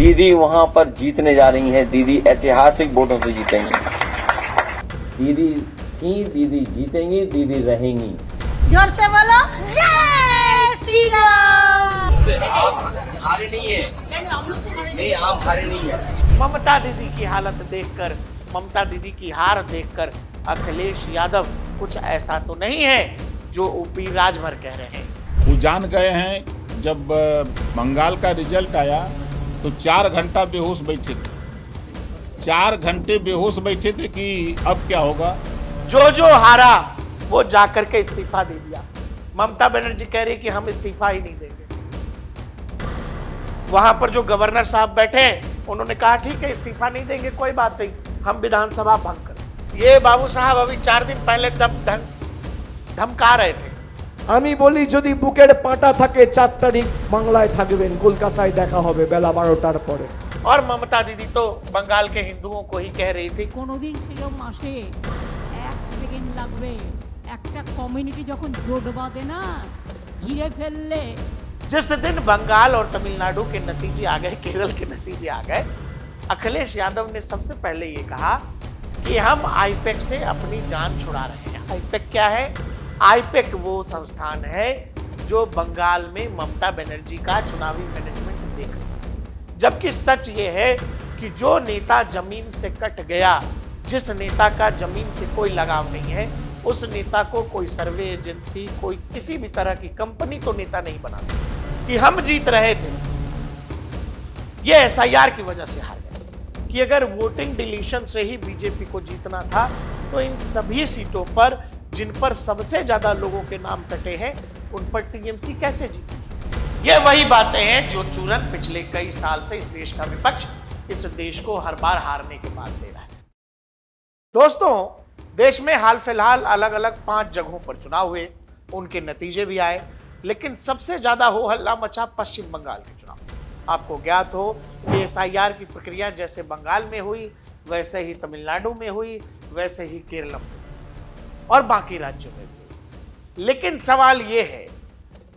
दीदी वहां पर जीतने जा रही हैं। दीदी ऐतिहासिक वोटों से जीतेंगी। दीदी जीतेंगी, दीदी रहेंगी। जोर से बोलो जय श्री राम। आप हारे नहीं है, नहीं आप हारे नहीं है। ममता दीदी की हालत देखकर, ममता दीदी की हार देखकर अखिलेश यादव कुछ ऐसा तो नहीं है जो ऊपी राजभर कह रहे हैं। वो जान गए हैं जब बंगाल का रिजल्ट आया तो 4 घंटा बेहोश बैठे थे। 4 घंटे बेहोश बैठे थे कि अब क्या होगा। जो हारा वो जाकर के इस्तीफा दे दिया। ममता बनर्जी कह रही कि हम इस्तीफा ही नहीं देंगे। वहां पर जो गवर्नर साहब बैठे उन्होंने कहा ठीक है इस्तीफा नहीं देंगे, कोई बात नहीं, हम विधानसभा भंग कर। ये बाबू साहब अभी 4 दिन पहले धमका रहे थे। আমি বলি যদি বুকের পাটা থাকে 4 তারিখ বাংলায় থাকবেন, কলকাতায় দেখা হবে বেলা 12টার পরে। और ममता दीदी तो बंगाल के हिंदुओं को ही कह रही थी কোনোদিন সেরকম মাসে 1 সেকেন্ড লাগবে একটা কমিউনিটি যখন জোট বাঁধে না ঘিরে ফেললে। जिस दिन बंगाल और तमिलनाडु के नतीजे आ गए, केरल के नतीजे आ गए, अखिलेश यादव ने सबसे पहले ये कहा कि हम आईपैक से अपनी जान छुड़ा रहे हैं। आईपैक क्या है? आईपैक वो संस्थान है जो बंगाल में ममता बनर्जी का चुनावी मैनेजमेंट देख रही है। जबकि सच ये है कि जो नेता जमीन से कट गया, जिस नेता का जमीन से कोई लगाव नहीं है, उस नेता को कोई सर्वे एजेंसी, कोई किसी भी तरह की कंपनी तो नेता नहीं बना सकती। कि हम जीत रहे थे, ये एसआईआर की वजह से हार गए। कि अगर वोटिंग डिलीशन से ही बीजेपी को जीतना था तो इन सभी सीटों पर जिन पर सबसे ज्यादा लोगों के नाम कटे हैं उन पर टीएमसी कैसे जीती। ये वही बातें हैं जो चूरन पिछले कई साल से इस देश का विपक्ष इस देश को हर बार हारने के बाद दे रहा है। दोस्तों, देश में हाल फिलहाल अलग अलग 5 जगहों पर चुनाव हुए, उनके नतीजे भी आए, लेकिन सबसे ज्यादा हो हल्ला मचा पश्चिम बंगाल के चुनाव। आपको ज्ञात हो कि एसआईआर की प्रक्रिया जैसे बंगाल में हुई वैसे ही तमिलनाडु में हुई, वैसे ही केरल में और बाकी राज्यों में भी। लेकिन सवाल यह है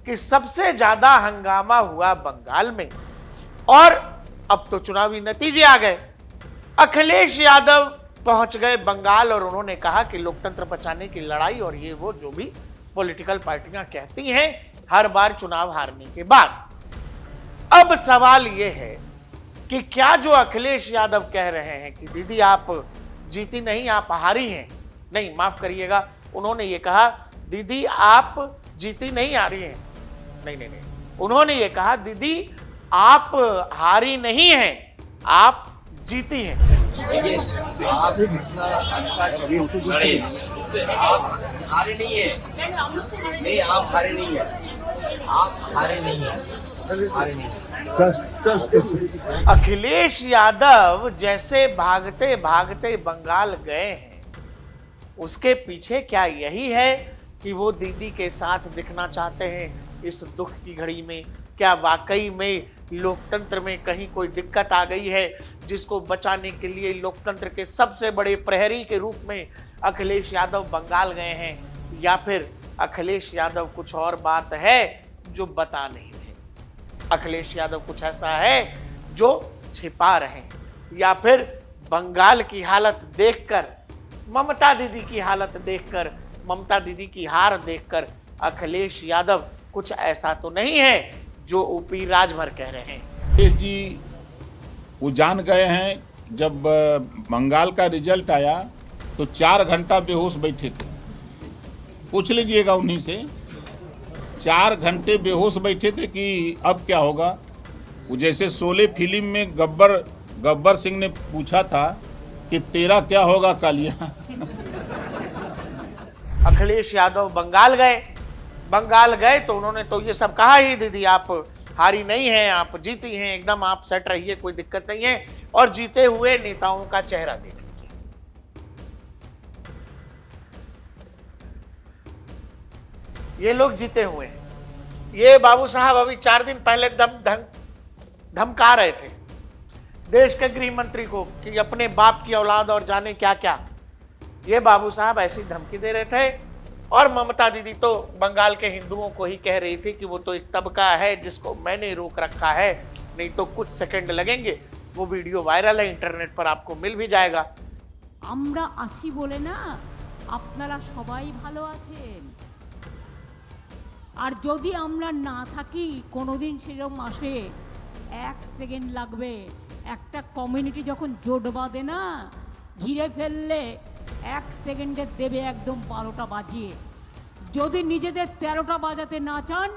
कि सबसे ज्यादा हंगामा हुआ बंगाल में और अब तो चुनावी नतीजे आ गए। अखिलेश यादव पहुंच गए बंगाल और उन्होंने कहा कि लोकतंत्र बचाने की लड़ाई और ये वो जो भी पॉलिटिकल पार्टियां कहती हैं हर बार चुनाव हारने के बाद। अब सवाल यह है कि क्या जो अखिलेश यादव कह रहे हैं कि दीदी आप जीती नहीं, आप हारी हैं, नहीं माफ करिएगा, उन्होंने ये कहा दीदी आप जीती नहीं हारी हैं, नहीं, उन्होंने ये कहा दीदी आप हारी नहीं हैं, आप जीती हैं। आप इतना अच्छा लड़े, उससे आप हारे नहीं है, नहीं आप हारे नहीं है, आप हारे नहीं है, हारे नहीं है। अखिलेश यादव जैसे भागते भागते बंगाल गए हैं, उसके पीछे क्या यही है कि वो दीदी के साथ दिखना चाहते हैं इस दुख की घड़ी में? क्या वाकई में लोकतंत्र में कहीं कोई दिक्कत आ गई है जिसको बचाने के लिए लोकतंत्र के सबसे बड़े प्रहरी के रूप में अखिलेश यादव बंगाल गए हैं? या फिर अखिलेश यादव कुछ और बात है जो बता नहीं रहे? अखिलेश यादव कुछ ऐसा है जो छिपा रहे हैं? या फिर बंगाल की हालत देखकर, ममता दीदी की हालत देखकर, ममता दीदी की हार देखकर अखिलेश यादव कुछ ऐसा तो नहीं है जो ऊपी राजभर कह रहे हैं? अखिलेश जी वो जान गए हैं जब बंगाल का रिजल्ट आया तो 4 घंटा बेहोश बैठे थे। पूछ लीजिएगा उन्हीं से। 4 घंटे बेहोश बैठे थे कि अब क्या होगा। वो जैसे शोले फिल्म में गब्बर सिंह ने पूछा था कि तेरा क्या होगा कालिया। अखिलेश यादव बंगाल गए तो उन्होंने तो ये सब कहा ही दीदी आप हारी नहीं हैं, आप जीती हैं, एकदम आप सेट रहिए, कोई दिक्कत नहीं है। और जीते हुए नेताओं का चेहरा देख लीजिए। ये लोग जीते हुए हैं। ये बाबू साहब अभी 4 दिन पहले धमका रहे थे देश के गृह मंत्री को कि अपने बाप की औलाद और जाने क्या क्या। ये बाबू साहब ऐसी धमकी दे रहे थे। और ममता दीदी तो बंगाल के हिंदुओं को ही कह रही थी कि वो तो एक तबका है जिसको मैंने रोक रखा है, नहीं तो कुछ सेकंड लगेंगे, वो वीडियो वायरल है, इंटरनेट पर आपको मिल भी जाएगा। আমরা আছি বলে না আপনারা সবাই ভালো আছেন, আর যদি আমরা না থাকি কোনোদিন সেরকম আসে, এক সেকেন্ড লাগবে। একটা কমিউনিটি যখন জোট বাঁধে না, ঘিরে ফেললে এক সেকেন্ডে দেবে একদম 12টা বাজিয়ে। যদি নিজেদের 13টা বাজাতে না চান,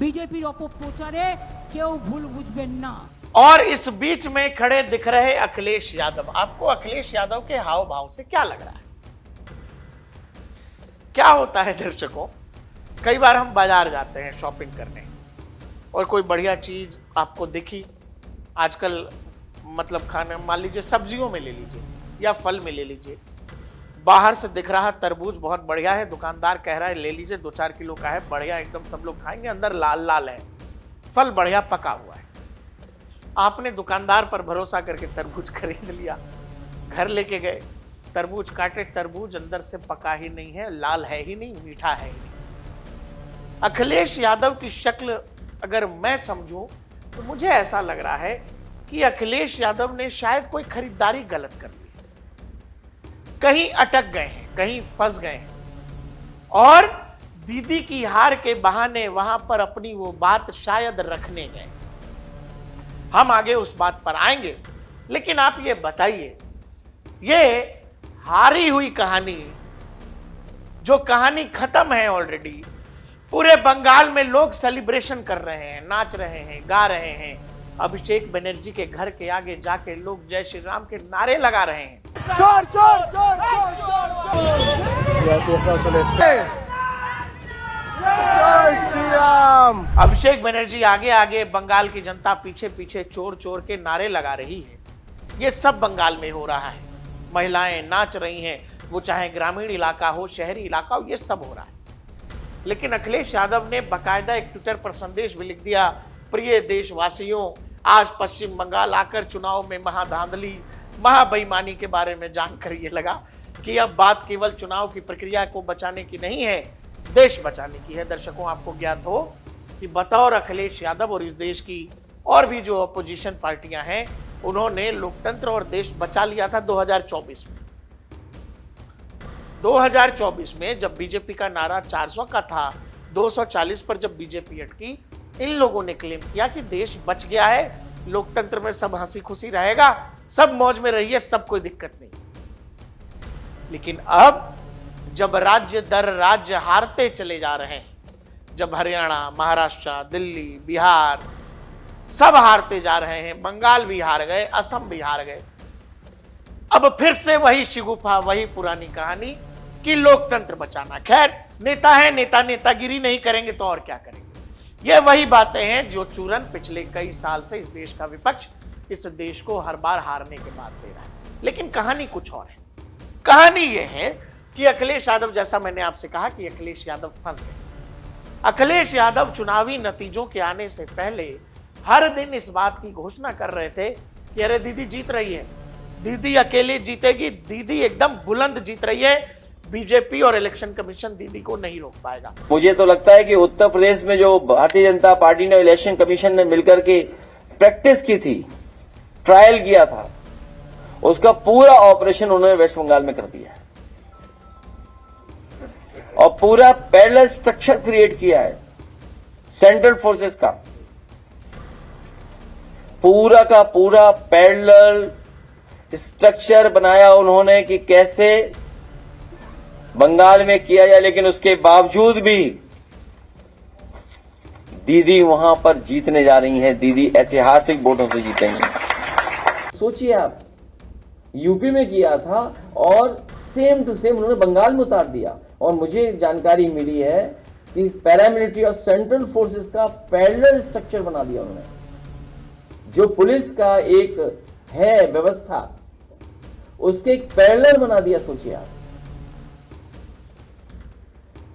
বিজেপির অপপ্রচারে কেউ ভুল বুঝবেন না। और इस बीच में खड़े दिख रहे अखिलेश यादव, आपको अखिलेश यादव के हाव भाव से क्या लग रहा है? क्या होता है दर्शकों, कई बार हम बाजार जाते हैं शॉपिंग करने और कोई बढ़िया चीज आपको दिखी, आजकल मतलब खाने, मान लीजिए सब्जियों में ले लीजिए या फल में ले लीजिए, बाहर से दिख रहा तरबूज बहुत बढ़िया है, दुकानदार कह रहा है ले लीजिए 2-4 किलो का है, बढ़िया एकदम सब लोग खाएंगे, अंदर लाल लाल है, फल बढ़िया पका हुआ है। आपने दुकानदार पर भरोसा करके तरबूज खरीद लिया, घर लेके गए, तरबूज काटे, तरबूज अंदर से पका ही नहीं है, लाल है ही नहीं, मीठा है ही नहीं। अखिलेश यादव की शक्ल अगर मैं समझूं तो मुझे ऐसा लग रहा है कि अखिलेश यादव ने शायद कोई खरीदारी गलत कर ली, कहीं अटक गए हैं, कहीं फंस गए हैं और दीदी की हार के बहाने वहां पर अपनी वो बात शायद रखने गए। हम आगे उस बात पर आएंगे, लेकिन आप ये बताइए, ये हारी हुई कहानी, जो कहानी खत्म है ऑलरेडी, पूरे बंगाल में लोग सेलिब्रेशन कर रहे हैं, नाच रहे हैं, गा रहे हैं, अभिषेक बनर्जी के घर के आगे जाके लोग जय श्री राम के नारे लगा रहे हैं। चोर चोर चोर चोर चोर चोर श्री राम। अभिषेक बनर्जी आगे आगे, बंगाल की जनता पीछे पीछे चोर चोर के नारे लगा रही है। ये सब बंगाल में हो रहा है, महिलाएं नाच रही हैं, वो चाहे ग्रामीण इलाका हो, शहरी इलाका हो, ये सब हो रहा है। लेकिन अखिलेश यादव ने बकायदा एक ट्विटर पर संदेश भी लिख दिया, प्रिय देशवासियों, आज पश्चिम बंगाल आकर चुनाव में महाधांधली, महाबेईमानी के बारे में जानकर ये लगा कि अब बात केवल चुनाव की प्रक्रिया को बचाने की नहीं है, देश बचाने की है। दर्शकों, आपको ज्ञात हो कि बतौर अखिलेश यादव और इस देश की और भी जो अपोजिशन पार्टियां हैं, उन्होंने लोकतंत्र और देश बचा लिया था 2024 में। 2024 में जब बीजेपी का नारा 400 का था, 240 पर जब बीजेपी अटकी, इन लोगों ने क्लेम किया कि देश बच गया है, लोकतंत्र में सब हंसी खुशी रहेगा, सब मौज में रहिए, सब कोई दिक्कत नहीं। लेकिन अब जब राज्य दर राज्य हारते चले जा रहे हैं, जब हरियाणा, महाराष्ट्र, दिल्ली, बिहार सब हारते जा रहे हैं, बंगाल भी हार गए, असम भी हार गए, अब फिर से वही शिगुफा, वही पुरानी कहानी कि लोकतंत्र बचाना। खैर, नेता है, नेता नेतागिरी नहीं करेंगे तो और क्या करेंगे। ये वही बातें हैं जो चूरन पिछले कई साल से इस देश का विपक्ष इस देश को हर बार हारने के बाद दे रहा है। लेकिन कहानी कुछ और है। कहानी ये है कि अखिलेश यादव, जैसा मैंने आपसे कहा कि अखिलेश यादव फंस गए। अखिलेश यादव चुनावी नतीजों के आने से पहले हर दिन इस बात की घोषणा कर रहे थे कि अरे दीदी जीत रही है, दीदी अकेले जीतेगी, दीदी एकदम बुलंद जीत रही है, बीजेपी और इलेक्शन कमीशन दीदी को नहीं रोक पाएगा। मुझे तो लगता है कि उत्तर प्रदेश में जो भारतीय जनता पार्टी ने, इलेक्शन कमीशन ने मिलकर के प्रैक्टिस की थी, ट्रायल किया था, उसका पूरा ऑपरेशन उन्होंने वेस्ट बंगाल में कर दिया है और पूरा पैरेलल स्ट्रक्चर क्रिएट किया है सेंट्रल फोर्सेस का, पूरा का पूरा पैरेलल स्ट्रक्चर बनाया उन्होंने कि कैसे बंगाल में किया जाए। लेकिन उसके बावजूद भी दीदी वहां पर जीतने जा रही हैं, दीदी ऐतिहासिक वोटों से जीतेंगी। सोचिए आप, यूपी में किया था और सेम टू सेम उन्होंने बंगाल में उतार दिया। और मुझे जानकारी मिली है कि पैरामिलिट्री और सेंट्रल फोर्सेस का पैरेलल स्ट्रक्चर बना दिया उन्होंने, जो पुलिस का एक है व्यवस्था, उसके एक पैरेलल बना दिया। सोचिए आप,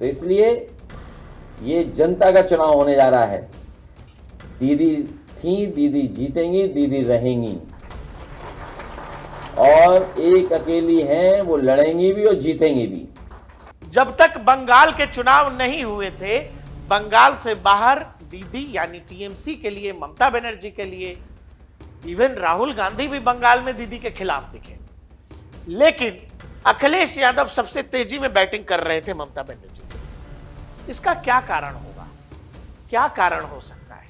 तो इसलिए ये जनता का चुनाव होने जा रहा है। दीदी थी, दीदी जीतेंगी, दीदी रहेंगी, और एक अकेली हैं, वो लड़ेंगी भी और जीतेंगी भी। जब तक बंगाल के चुनाव नहीं हुए थे, बंगाल से बाहर दीदी यानी टीएमसी के लिए, ममता बनर्जी के लिए, इवन राहुल गांधी भी बंगाल में दीदी के खिलाफ दिखे, लेकिन अखिलेश यादव सबसे तेजी में बैटिंग कर रहे थे ममता बनर्जी के। इसका क्या कारण होगा, क्या कारण हो सकता है?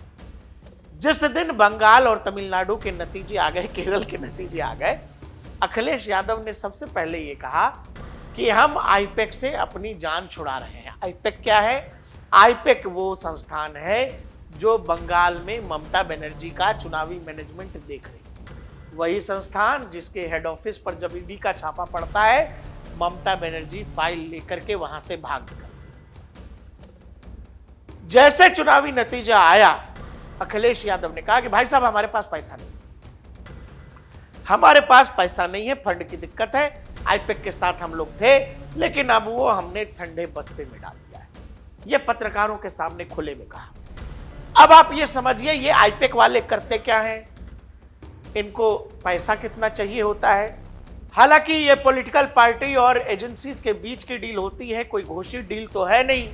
जिस दिन बंगाल और तमिलनाडु के नतीजे आ गए, केरल के नतीजे आ गए, अखिलेश यादव ने सबसे पहले यह कहा कि हम आईपैक से अपनी जान छुड़ा रहे हैं। आईपैक क्या है? आईपैक वो संस्थान है जो बंगाल में ममता बनर्जी का चुनावी मैनेजमेंट देख रही है। वही संस्थान जिसके हेड ऑफिस पर जब ईडी का छापा पड़ता है, ममता बनर्जी फाइल लेकर के वहां से भाग निकलती। जैसे चुनावी नतीजा आया, अखिलेश यादव ने कहा कि भाई साहब हमारे पास पैसा नहीं, हमारे पास पैसा नहीं है, फंड की दिक्कत है, आईपैक के साथ हम लोग थे, लेकिन अब वो हमने ठंडे बस्ते में डाल दिया है। ये पत्रकारों के सामने खुले में कहा। अब आप ये समझिए ये आईपैक वाले करते क्या हैं, इनको पैसा कितना चाहिए होता है। हालांकि ये पॉलिटिकल पार्टी और एजेंसीज के बीच की डील होती है, कोई घोषित डील तो है नहीं,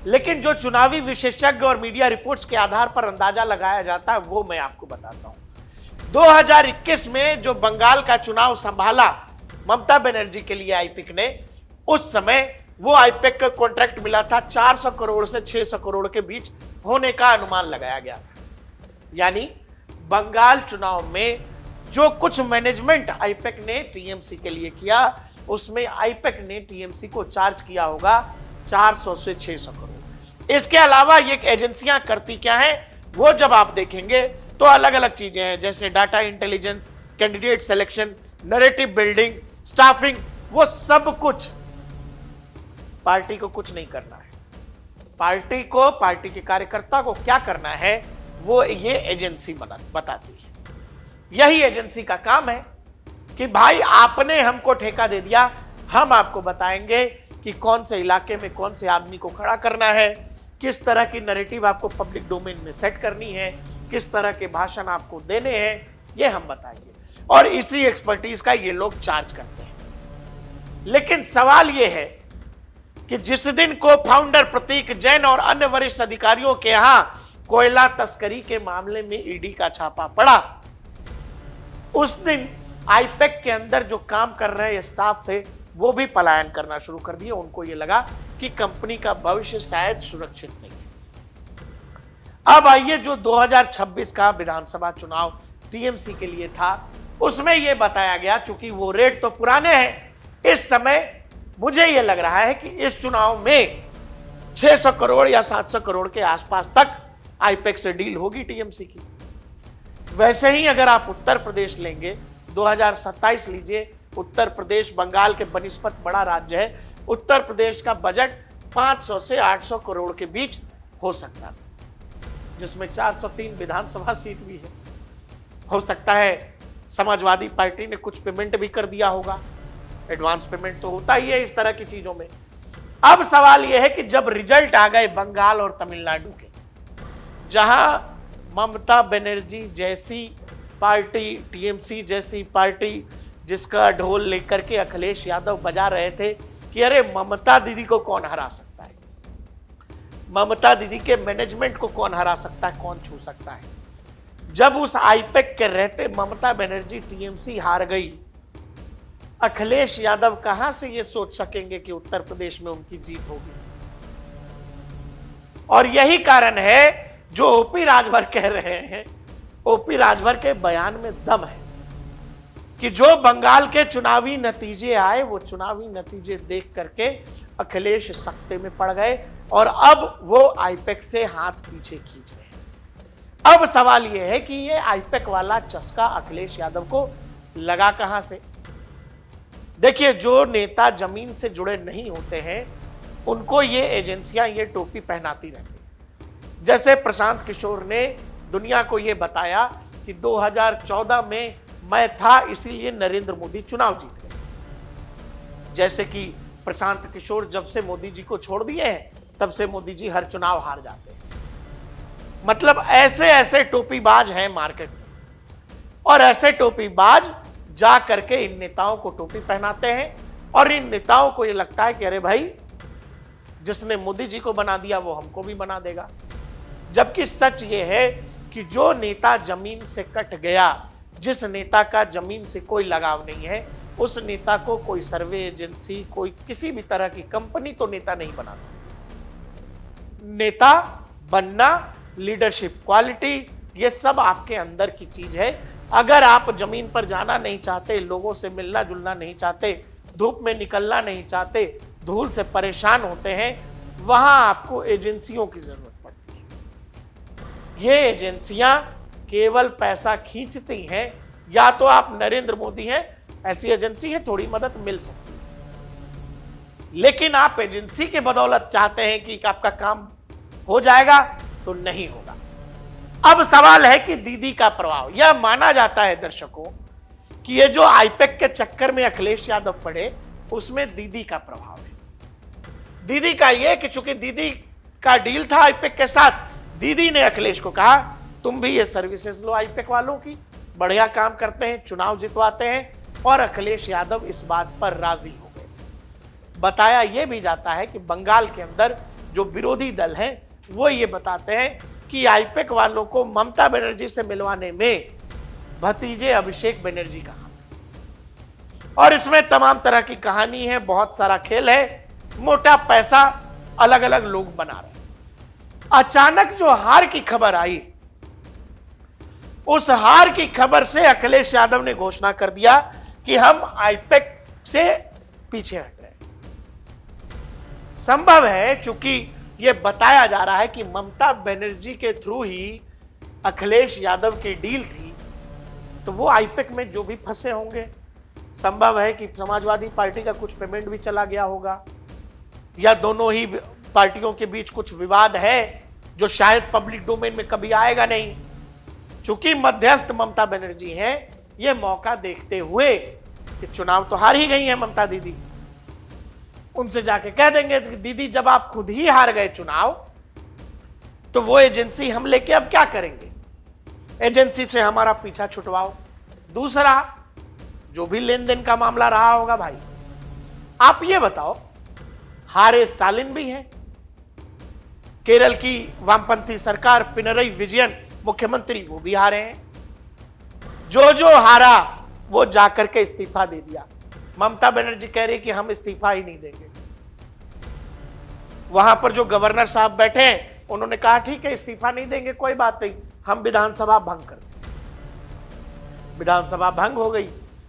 लेकिन जो चुनावी विशेषज्ञ और मीडिया रिपोर्ट्स के आधार पर अंदाजा लगाया जाता है वो मैं आपको बताता हूं। 2021 में जो बंगाल का चुनाव संभाला ममता बनर्जी के लिए आईपैक ने, उस समय वो आईपैक का कॉन्ट्रैक्ट मिला था 400 करोड़ से 600 करोड़ के बीच होने का अनुमान लगाया गया था। यानी बंगाल चुनाव में जो कुछ मैनेजमेंट आईपैक ने टीएमसी के लिए किया, उसमें आईपैक ने टीएमसी को चार्ज किया होगा 400 से 600 करोड़। इसके अलावा ये एजेंसियां करती क्या हैं, वो जब आप देखेंगे तो अलग अलग चीजें हैं, जैसे data intelligence, candidate selection, narrative building, staffing, वो सब कुछ पार्टी को कुछ नहीं करना है। पार्टी को, पार्टी के कार्यकर्ता को क्या करना है वो ये एजेंसी बताती है। यही एजेंसी का काम है कि भाई आपने हमको ठेका दे दिया, हम आपको बताएंगे कि कौन से इलाके में कौन से आदमी को खड़ा करना है, किस तरह की नैरेटिव आपको पब्लिक डोमेन में सेट करनी है, किस तरह के भाषण आपको देने हैं, ये हम बताएंगे। और इसी एक्सपर्टीज का ये लोग चार्ज करते हैं। लेकिन सवाल ये है कि जिस दिन को फाउंडर प्रतीक जैन और अन्य वरिष्ठ अधिकारियों के यहां कोयला तस्करी के मामले में ईडी का छापा पड़ा, उस दिन आईपैक के अंदर जो काम कर रहे स्टाफ थे वो भी पलायन करना शुरू कर दिए। उनको ये लगा कि कंपनी का भविष्य शायद सुरक्षित नहीं है। अब आइए, जो 2026 का विधानसभा चुनाव टीएमसी के लिए था, उसमें यह बताया गया, चूंकि वो रेट तो पुराने हैं, इस समय मुझे यह लग रहा है कि इस चुनाव में 600 करोड़ या 700 करोड़ के आसपास तक आईपैक से डील होगी टीएमसी की। वैसे ही अगर आप उत्तर प्रदेश लेंगे, 2027 लीजिए, उत्तर प्रदेश बंगाल के बनिस्पत बड़ा राज्य है, उत्तर प्रदेश का बजट 500 से 800 करोड़ के बीच हो सकता है, जिसमें 403 विधानसभा सीट भी है। हो सकता है समाजवादी पार्टी ने कुछ पेमेंट भी कर दिया होगा, एडवांस पेमेंट तो होता ही है इस तरह की चीजों में। अब सवाल यह है कि जब रिजल्ट आ गए बंगाल और तमिलनाडु के, जहां ममता बनर्जी जैसी पार्टी, टीएमसी जैसी पार्टी, जिसका ढोल लेकर के अखिलेश यादव बजा रहे थे कि अरे ममता दीदी को कौन हरा सकता है, ममता दीदी के मैनेजमेंट को कौन हरा सकता है, कौन छू सकता है। जब उस आईपैक के रहते ममता बनर्जी टीएमसी हार गई, अखिलेश यादव कहां से ये सोच सकेंगे कि उत्तर प्रदेश में उनकी जीत होगी। और यही कारण है जो ओपी राजभर कह रहे हैं, ओपी राजभर के बयान में दम है कि जो बंगाल के चुनावी नतीजे आए, वो चुनावी नतीजे देख करके अखिलेश सख्ते में पड़ गए और अब वो आईपैक से हाथ पीछे खींच रहे हैं। अब सवाल यह है कि ये आईपैक वाला चस्का अखिलेश यादव को लगा कहां से। देखिए, जो नेता जमीन से जुड़े नहीं होते हैं उनको ये एजेंसियां ये टोपी पहनाती रहती हैं। जैसे प्रशांत किशोर ने दुनिया को ये बताया कि 2014 में मैं था, इसीलिए नरेंद्र मोदी चुनाव जीत गए। जैसे कि प्रशांत किशोर जब से मोदी जी को छोड़ दिए हैं, तब से मोदी जी हर चुनाव हार जाते हैं। मतलब ऐसे ऐसे टोपीबाज हैं मार्केट में, और ऐसे टोपीबाज जा करके इन नेताओं को टोपी पहनाते हैं, और इन नेताओं को ये लगता है कि अरे भाई, जिसने मोदी जी को बना दिया वो हमको भी बना देगा। जबकि सच ये है कि जो नेता जमीन से कट गया, जिस नेता का जमीन से कोई लगाव नहीं है, उस नेता को कोई सर्वे एजेंसी, कोई किसी भी तरह की कंपनी तो नेता नहीं बना सकती। नेता बनना, लीडरशिप क्वालिटी, ये सब आपके अंदर की चीज है। अगर आप जमीन पर जाना नहीं चाहते, लोगों से मिलना जुलना नहीं चाहते, धूप में निकलना नहीं चाहते, धूल से परेशान होते हैं, वहां आपको एजेंसियों की जरूरत पड़ती है। ये एजेंसियां केवल पैसा खींचती हैं, या तो आप नरेंद्र मोदी हैं, ऐसी एजेंसी है, थोड़ी मदद मिल सकती है, लेकिन आप एजेंसी के बदौलत चाहते हैं कि आपका काम हो जाएगा, तो नहीं होगा। अब सवाल है कि दीदी का प्रभाव, यह माना जाता है दर्शकों कि ये जो आईपैक के चक्कर में अखिलेश यादव पड़े, उसमें दीदी का प्रभाव है। दीदी का यह कि चूंकि दीदी का डील था आईपैक के साथ, दीदी ने अखिलेश को कहा तुम भी ये सर्विसेज लो आईपैक वालों की, बढ़िया काम करते हैं, चुनाव जितवाते हैं, और अखिलेश यादव इस बात पर राजी हो गए थे। बताया यह भी जाता है कि बंगाल के अंदर जो विरोधी दल हैं वो ये बताते हैं कि आईपैक वालों को ममता बनर्जी से मिलवाने में भतीजे अभिषेक बनर्जी का हाथ, और इसमें तमाम तरह की कहानी है, बहुत सारा खेल है, मोटा पैसा अलग अलग लोग बना रहे हैं। अचानक जो हार की खबर आई, उस हार की खबर से अखिलेश यादव ने घोषणा कर दिया कि हम आईपैक से पीछे हट रहे हैं। संभव है, चूंकि यह बताया जा रहा है कि ममता बनर्जी के थ्रू ही अखिलेश यादव की डील थी, तो वो आईपैक में जो भी फंसे होंगे, संभव है कि समाजवादी पार्टी का कुछ पेमेंट भी चला गया होगा, या दोनों ही पार्टियों के बीच कुछ विवाद है जो शायद पब्लिक डोमेन में कभी आएगा नहीं। चूंकि मध्यस्थ ममता बनर्जी हैं, ये मौका देखते हुए कि चुनाव तो हार ही गई है ममता दीदी, उनसे जाके कह देंगे कि दीदी जब आप खुद ही हार गए चुनाव, तो वो एजेंसी हम लेके अब क्या करेंगे, एजेंसी से हमारा पीछा छुटवाओ। दूसरा, जो भी लेन देन का मामला रहा होगा, भाई आप ये बताओ, हारे स्टालिन भी हैं, केरल की वामपंथी सरकार पिनरई विजयन मुख्यमंत्री, वो भी हारे हैं। जो हारा वो जाकर के इस्तीफा दे दिया। ममता बनर्जी कह रही कि हम इस्तीफा ही नहीं देंगे। वहां पर जो गवर्नर साहब बैठे हैं, उन्होंने कहा ठीक है इस्तीफा नहीं देंगे, कोई बात नहीं, हम विधानसभा भंग कर दें। विधानसभा भंग हो गई।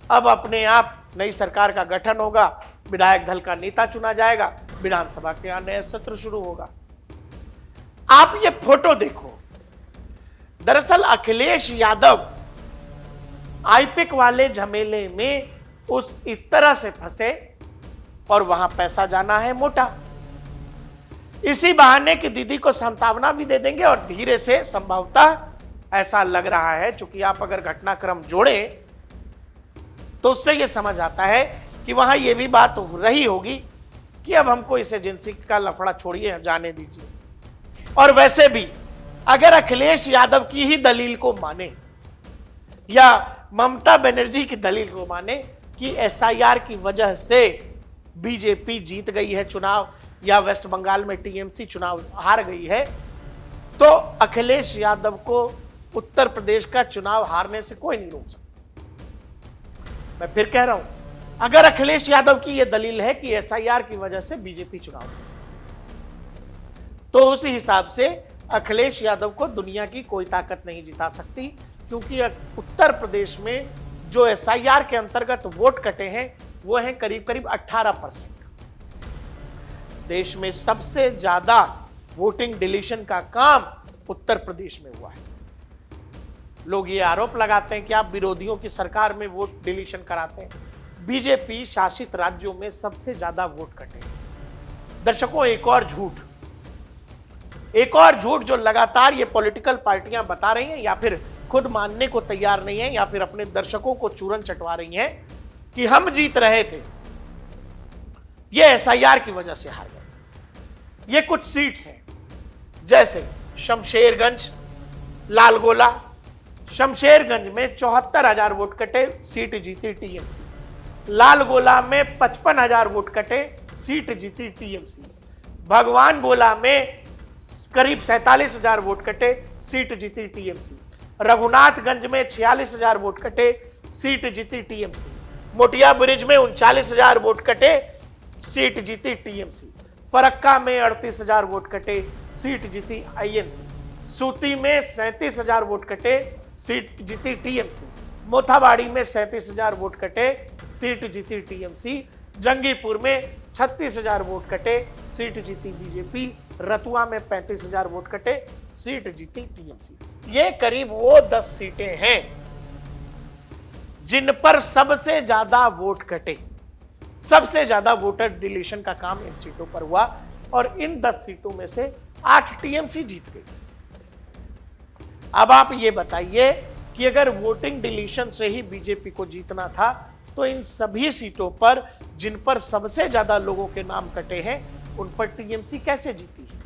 अब अपने आप नई सरकार का गठन होगा, विधायक दल का नेता चुना जाएगा, विधानसभा के यहाँ नया सत्र शुरू होगा। आप ये फोटो देखो, दरअसल अखिलेश यादव आईपैक वाले झमेले में इस तरह से फंसे, और वहां पैसा जाना है मोटा। इसी बहाने की दीदी को सांत्वना भी दे देंगे, और धीरे से संभवतः ऐसा लग रहा है, चूंकि आप अगर घटनाक्रम जोड़े तो उससे यह समझ आता है कि वहां यह भी बात रही होगी कि अब हमको इस एजेंसी का लफड़ा छोड़िए, जाने दीजिए। और वैसे भी अगर अखिलेश यादव की ही दलील को माने, या ममता बनर्जी की दलील को माने कि एसआईआर की वजह से बीजेपी जीत गई है चुनाव, या वेस्ट बंगाल में टीएमसी चुनाव हार गई है, तो अखिलेश यादव को उत्तर प्रदेश का चुनाव हारने से कोई नहीं रोक सकता। मैं फिर कह रहा हूं, अगर अखिलेश यादव की यह दलील है कि एसआईआर की वजह से बीजेपी चुनाव, तो उस हिसाब से अखिलेश यादव को दुनिया की कोई ताकत नहीं जिता सकती, क्योंकि उत्तर प्रदेश में जो एसआईआर के अंतर्गत वोट कटे हैं वो हैं करीब करीब 18%। देश में सबसे ज्यादा वोटिंग डिलीशन का काम उत्तर प्रदेश में हुआ है। लोग ये आरोप लगाते हैं कि आप विरोधियों की सरकार में वोट डिलीशन कराते हैं। बीजेपी शासित राज्यों में सबसे ज्यादा वोट कटे। दर्शकों, एक और झूठ जो लगातार ये पॉलिटिकल पार्टियां बता रही हैं, या फिर खुद मानने को तैयार नहीं है, या फिर अपने दर्शकों को चूरन चटवा रही हैं कि हम जीत रहे थे, ये एसआईआर की वजह से हार गए। ये कुछ सीट्स हैं, जैसे शमशेरगंज, लालगोला। शमशेरगंज में 74,000 वोट कटे, सीट जीती टीएमसी। लालगोला में 55,000 वोट कटे, सीट जीती टीएमसी। भगवान गोला में करीब 47,000 वोट कटे, सीट जीती टीएमसी। रघुनाथगंज में 46,000 वोट कटे, सीट जीती टीएमसी। मोटिया ब्रिज में 39,000 वोट कटे, सीट जीती टीएमसी। फरक्का में 38,000 वोट कटे, सीट जीती आईएनसी। सूती में 37,000 वोट कटे, सीट जीती टीएमसी। मोथाबाड़ी में 37,000 वोट कटे, सीट जीती टीएमसी। जंगीपुर में 36,000 वोट कटे, सीट जीती बीजेपी। रतुआ में 35,000 वोट कटे, सीट जीती टीएमसी। ये करीब वो 10 सीटें हैं जिन पर सबसे ज्यादा वोट कटे, सबसे ज्यादा वोटर डिलीशन का काम इन सीटों पर हुआ और इन 10 सीटों में से 8 टीएमसी जीत गई। अब आप ये बताइए कि अगर वोटिंग डिलीशन से ही बीजेपी को जीतना था तो इन सभी सीटों पर जिन पर सबसे ज्यादा लोगों के नाम कटे हैं उन पर टीएमसी कैसे जीती है?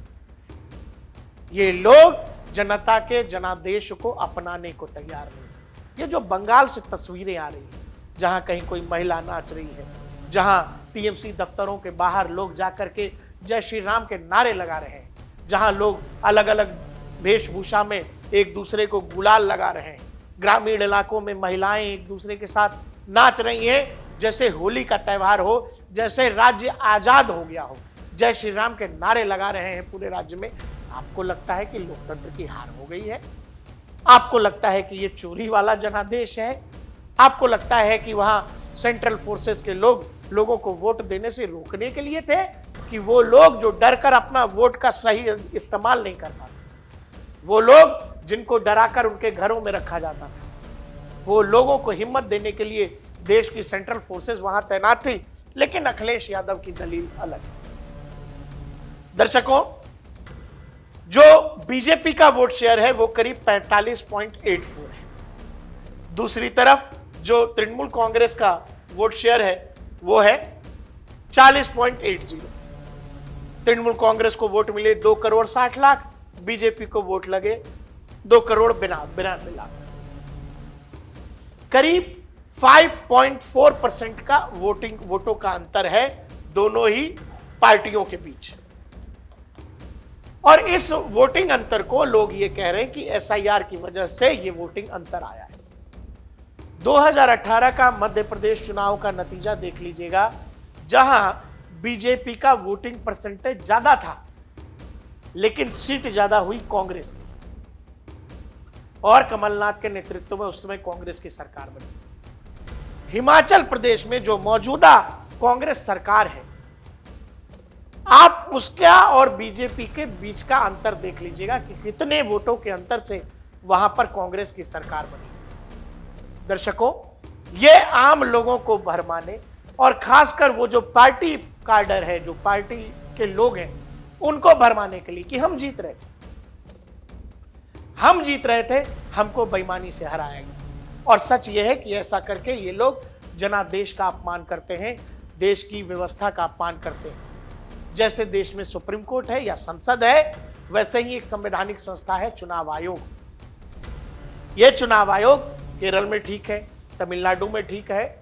ये लोग जनता के जनादेश को अपनाने को तैयार नहीं। ये जो बंगाल से तस्वीरें आ रही हैं, जहां कहीं कोई महिला नाच रही है, जहां टीएमसी दफ्तरों के बाहर लोग जाकर के जय श्री राम के नारे लगा रहे हैं, जहां लोग अलग अलग वेशभूषा में एक दूसरे को गुलाल लगा रहे हैं, ग्रामीण इलाकों में महिलाएं एक दूसरे के साथ नाच रही हैं जैसे होली का त्यौहार हो, जैसे राज्य आजाद हो गया हो, जय श्री राम के नारे लगा रहे हैं पूरे राज्य में। आपको लगता है कि लोकतंत्र की हार हो गई है? आपको लगता है कि ये चोरी वाला जनादेश है? आपको लगता है कि वहां सेंट्रल फोर्सेस के लोग लोगों को वोट देने से रोकने के लिए थे कि वो लोग जो डरकर अपना वोट का सही इस्तेमाल नहीं कर पाते, वो लोग जिनको डराकर उनके घरों में रखा जाता था, वो लोगों को हिम्मत देने के लिए देश की सेंट्रल फोर्सेस वहां तैनात थी। लेकिन अखिलेश यादव की दलील अलग है। दर्शकों, जो बीजेपी का वोट शेयर है वो करीब 45.84 है। दूसरी तरफ जो तृणमूल कांग्रेस का वोट शेयर है वो है 40.80। तृणमूल कांग्रेस को वोट मिले 2 करोड़ 60 लाख, बीजेपी को वोट लगे 2 करोड़ 92 लाख। करीब 5.4% का वोटों का अंतर है दोनों ही पार्टियों के बीच। और इस वोटिंग अंतर को लोग ये कह रहे हैं कि एसआईआर की वजह से ये वोटिंग अंतर आया है। 2018 का मध्य प्रदेश चुनाव का नतीजा देख लीजिएगा, जहां बीजेपी का वोटिंग परसेंटेज ज्यादा था लेकिन सीट ज्यादा हुई कांग्रेस की, और कमलनाथ के नेतृत्व में उस समय कांग्रेस की सरकार बनी। हिमाचल प्रदेश में जो मौजूदा कांग्रेस सरकार है, आप उसका और बीजेपी के बीच का अंतर देख लीजिएगा कि कितने वोटों के अंतर से वहां पर कांग्रेस की सरकार बनी। दर्शकों, ये आम लोगों को भरमाने और खासकर वो जो पार्टी कार्डर है, जो पार्टी के लोग हैं, उनको भरमाने के लिए कि हम जीत रहे थे, हमको बेईमानी से हराया गया। और सच ये है कि ऐसा करके ये लोग जनादेश का अपमान करते हैं, देश की व्यवस्था का अपमान करते हैं। जैसे देश में सुप्रीम कोर्ट है या संसद है, वैसे ही एक संवैधानिक संस्था है चुनाव आयोग। यह चुनाव आयोग केरल में ठीक है, तमिलनाडु में ठीक है,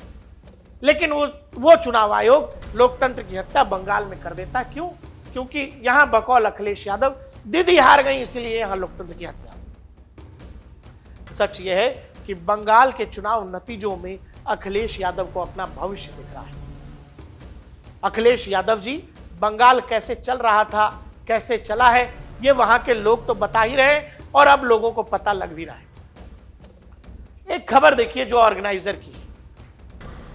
लेकिन वो चुनाव आयोग लोकतंत्र की हत्या बंगाल में कर देता। क्यों? क्योंकि यहां बकौल अखिलेश यादव दीदी हार गई, इसलिए यहां लोकतंत्र की हत्या। सच यह है कि बंगाल के चुनाव नतीजों में अखिलेश यादव को अपना भविष्य दिख रहा है। अखिलेश यादव जी, बंगाल कैसे चल रहा था, कैसे चला है, ये वहां के लोग तो बता ही रहे हैं और अब लोगों को पता लग भी रहा है। एक खबर देखिए जो ऑर्गेनाइजर की है।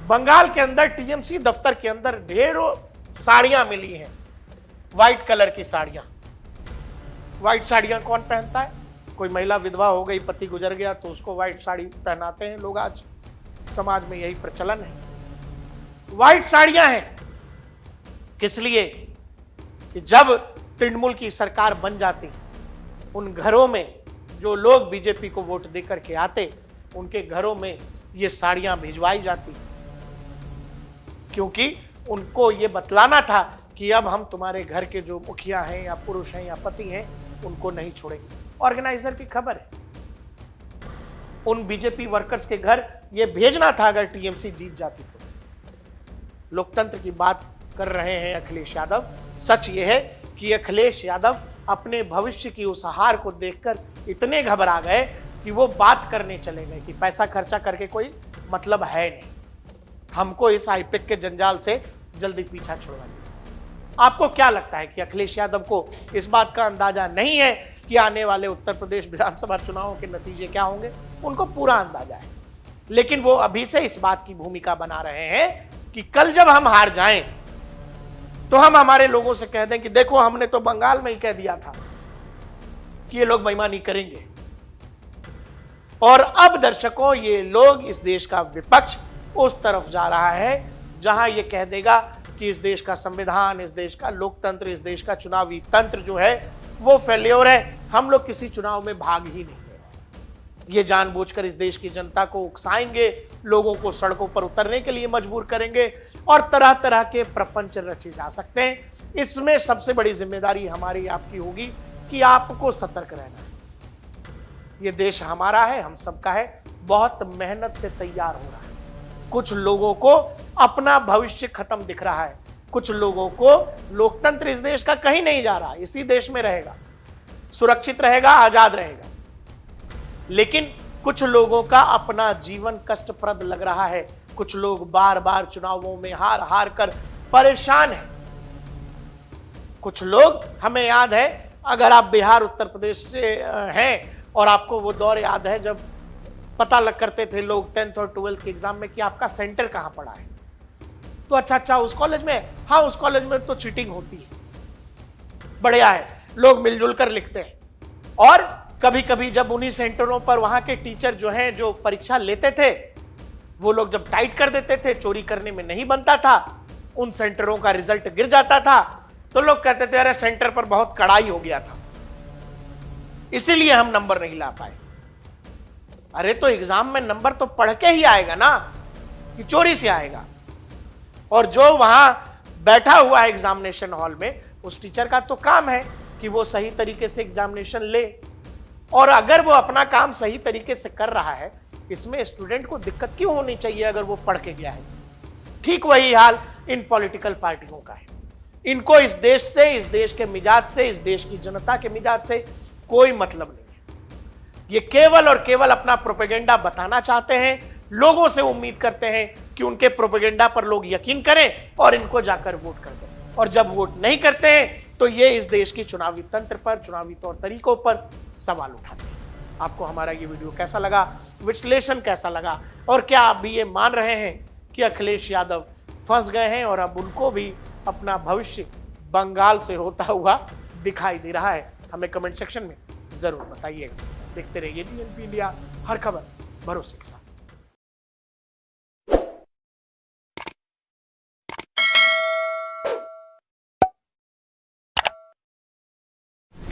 बंगाल के अंदर टीएमसी दफ्तर के अंदर ढेरों साड़ियां मिली हैं, व्हाइट कलर की साड़ियां। व्हाइट साड़ियां कौन पहनता है? कोई महिला विधवा हो गई, पति गुजर गया तो उसको व्हाइट साड़ी पहनाते हैं लोग। आज समाज में यही प्रचलन है। व्हाइट साड़ियां हैं किस लिए? कि जब तृणमूल की सरकार बन जाती, उन घरों में जो लोग बीजेपी को वोट देकर के आते, उनके घरों में ये साड़ियां भिजवाई जाती, क्योंकि उनको ये बतलाना था कि अब हम तुम्हारे घर के जो मुखिया हैं या पुरुष हैं या पति हैं, उनको नहीं छोड़ेंगे। ऑर्गेनाइजर की खबर है। उन बीजेपी वर्कर्स के घर ये भेजना था अगर टीएमसी जीत जाती तो। लोकतंत्र की बात कर रहे हैं अखिलेश यादव। सच ये है कि अखिलेश यादव अपने भविष्य की उस हार को देखकर इतने घबरा गए कि वो बात करने चले गए कि पैसा खर्चा करके कोई मतलब है नहीं, हमको इस आईपैक के जंजाल से जल्दी पीछा छुड़वाइए। आपको क्या लगता है कि अखिलेश यादव को इस बात का अंदाजा नहीं है कि आने वाले उत्तर प्रदेश विधानसभा चुनावों के नतीजे क्या होंगे? उनको पूरा अंदाजा है, लेकिन वो अभी से इस बात की भूमिका बना रहे हैं कि कल जब हम हार जाएं तो हम हमारे लोगों से कह दें कि देखो हमने तो बंगाल में ही कह दिया था कि ये लोग बेईमानी करेंगे। और अब दर्शकों, ये लोग, इस देश का विपक्ष उस तरफ जा रहा है जहां ये कह देगा कि इस देश का संविधान, इस देश का लोकतंत्र, इस देश का चुनावी तंत्र जो है वो फेल्योर है, हम लोग किसी चुनाव में भाग ही नहीं ले। ये जानबूझकर इस देश की जनता को उकसाएंगे, लोगों को सड़कों पर उतरने के लिए मजबूर करेंगे और तरह तरह के प्रपंच रचे जा सकते हैं। इसमें सबसे बड़ी जिम्मेदारी हमारी आपकी होगी कि आपको सतर्क रहना है। ये देश हमारा है, हम सबका है, बहुत मेहनत से तैयार हो रहा है। कुछ लोगों को अपना भविष्य खत्म दिख रहा है, कुछ लोगों को लोकतंत्र इस देश का कहीं नहीं जा रहा, इसी देश में रहेगा, सुरक्षित रहेगा, आजाद रहेगा। लेकिन कुछ लोगों का अपना जीवन कष्टप्रद लग रहा है, कुछ लोग बार बार चुनावों में हार हार कर परेशान हैं। कुछ लोग, हमें याद है, अगर आप बिहार उत्तर प्रदेश से हैं और आपको वो दौर याद है जब पता लग करते थे लोग 10th और 12th के एग्जाम में कि आपका सेंटर कहां पड़ा है, तो अच्छा उस कॉलेज में, हाँ उस कॉलेज में तो चीटिंग होती है, बढ़िया है, लोग मिलजुल कर लिखते हैं। और कभी कभी जब उन्हीं सेंटरों पर वहां के टीचर जो हैं, जो परीक्षा लेते थे, वो लोग जब टाइट कर देते थे, चोरी करने में नहीं बनता था, उन सेंटरों का रिजल्ट गिर जाता था, तो लोग कहते थे अरे सेंटर पर बहुत कड़ाई हो गया था, इसीलिए हम नंबर नहीं ला पाए। अरे तो एग्जाम में नंबर तो पढ़ के ही आएगा ना, कि चोरी से आएगा? और जो वहां बैठा हुआ है एग्जामिनेशन हॉल में, उस टीचर का तो काम है कि वो सही तरीके से एग्जामिनेशन ले, और अगर वो अपना काम सही तरीके से कर रहा है, इसमें स्टूडेंट को दिक्कत क्यों होनी चाहिए अगर वो पढ़ के गया है? ठीक वही हाल इन पॉलिटिकल पार्टियों का है। इनको इस देश से, इस देश के मिजाज से, इस देश की जनता के मिजाज से कोई मतलब नहीं है। ये केवल और केवल अपना प्रोपेगेंडा बताना चाहते हैं, लोगों से उम्मीद करते हैं कि उनके प्रोपेगेंडा पर लोग यकीन करें और इनको जाकर वोट कर दें। और जब वोट नहीं करते हैं तो ये इस देश की चुनावी तंत्र पर, चुनावी तौर तरीकों पर सवाल उठाते हैं। आपको हमारा ये वीडियो कैसा लगा, विश्लेषण कैसा लगा, और क्या आप भी ये मान रहे हैं कि अखिलेश यादव फंस गए हैं और अब उनको भी अपना भविष्य बंगाल से होता हुआ दिखाई दे रहा है? हमें कमेंट सेक्शन में जरूर बताइएगा। देखते रहिए DNP इंडिया, हर खबर भरोसे के साथ।